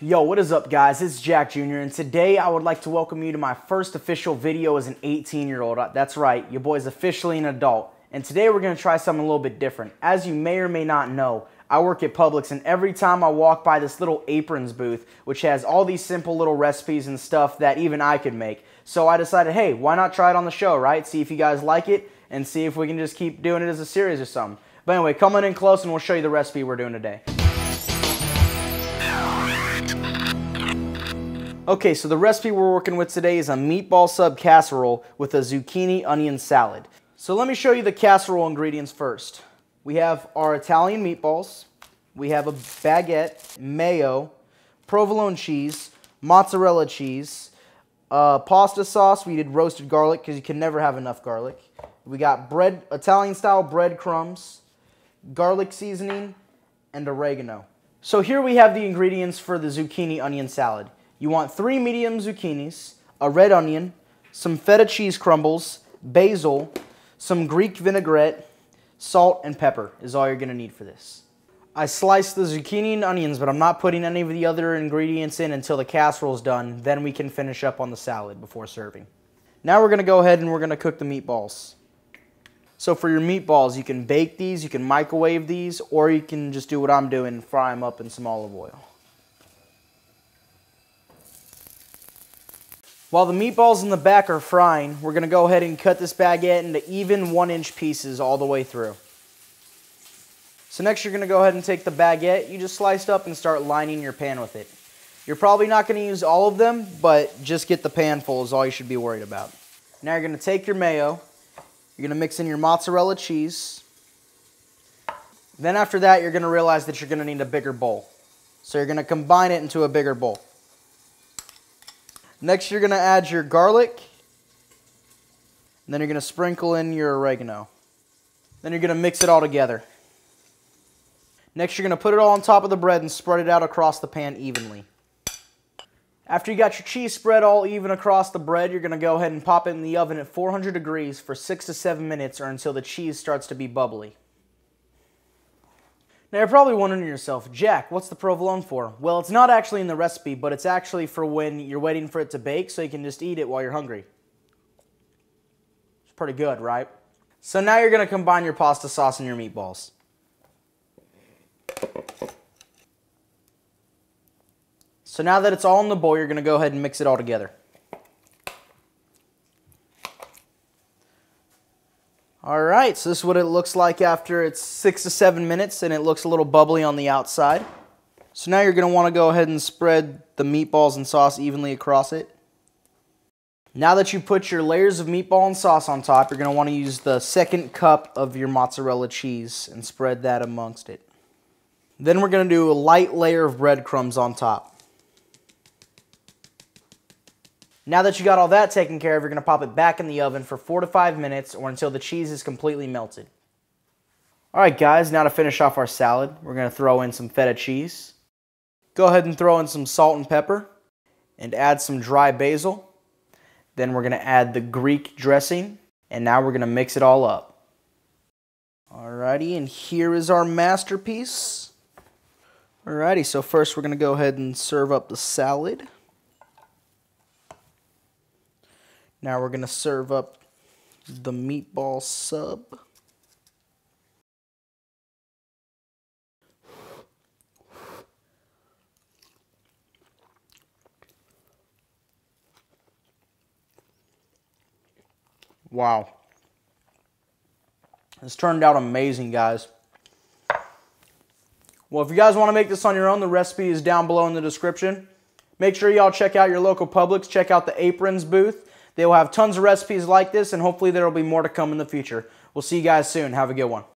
Yo, what is up guys? It's Jack Jr. and today I would like to welcome you to my first official video as an 18-year-old. That's right, your boy's officially an adult. And today we're going to try something a little bit different. As you may or may not know, I work at Publix, and every time I walk by this little aprons booth, which has all these simple little recipes and stuff that even I could make. So I decided, hey, why not try it on the show, right? See if you guys like it and see if we can just keep doing it as a series or something. But anyway, come on in close and we'll show you the recipe we're doing today. Okay, so the recipe we're working with today is a meatball sub casserole with a zucchini onion salad. So let me show you the casserole ingredients first. We have our Italian meatballs, we have a baguette, mayo, provolone cheese, mozzarella cheese, pasta sauce. We did roasted garlic because you can never have enough garlic. We got bread, Italian style breadcrumbs, garlic seasoning, and oregano. So here we have the ingredients for the zucchini onion salad. You want 3 medium zucchinis, a red onion, some feta cheese crumbles, basil, some Greek vinaigrette, salt, and pepper is all you're going to need for this. I sliced the zucchini and onions, but I'm not putting any of the other ingredients in until the casserole is done. Then we can finish up on the salad before serving. Now we're going to go ahead and we're going to cook the meatballs. So for your meatballs, you can bake these, you can microwave these, or you can just do what I'm doing and fry them up in some olive oil. While the meatballs in the back are frying, we're going to go ahead and cut this baguette into even 1-inch pieces all the way through. So next you're going to go ahead and take the baguette you just sliced up and start lining your pan with it. You're probably not going to use all of them, but just get the pan full is all you should be worried about. Now you're going to take your mayo, you're going to mix in your mozzarella cheese. Then after that you're going to realize that you're going to need a bigger bowl. So you're going to combine it into a bigger bowl. Next, you're going to add your garlic, and then you're going to sprinkle in your oregano. Then you're going to mix it all together. Next, you're going to put it all on top of the bread and spread it out across the pan evenly. After you got your cheese spread all even across the bread, you're going to go ahead and pop it in the oven at 400 degrees for 6 to 7 minutes or until the cheese starts to be bubbly. Now you're probably wondering to yourself, Jack, what's the provolone for? Well, it's not actually in the recipe, but it's actually for when you're waiting for it to bake so you can just eat it while you're hungry. It's pretty good, right? So now you're going to combine your pasta sauce and your meatballs. So now that it's all in the bowl, you're going to go ahead and mix it all together. Alright, so this is what it looks like after it's 6 to 7 minutes and it looks a little bubbly on the outside. So now you're going to want to go ahead and spread the meatballs and sauce evenly across it. Now that you put your layers of meatball and sauce on top, you're going to want to use the second cup of your mozzarella cheese and spread that amongst it. Then we're going to do a light layer of breadcrumbs on top. Now that you got all that taken care of, you're going to pop it back in the oven for 4 to 5 minutes or until the cheese is completely melted. Alright guys, now to finish off our salad, we're going to throw in some feta cheese. Go ahead and throw in some salt and pepper and add some dry basil. Then we're going to add the Greek dressing and now we're going to mix it all up. Alrighty, and here is our masterpiece. Alrighty, so first we're going to go ahead and serve up the salad. Now we're going to serve up the meatball sub. Wow. This turned out amazing, guys. Well, if you guys want to make this on your own, the recipe is down below in the description. Make sure y'all check out your local Publix. Check out the Aprons booth. They will have tons of recipes like this, and hopefully there will be more to come in the future. We'll see you guys soon. Have a good one.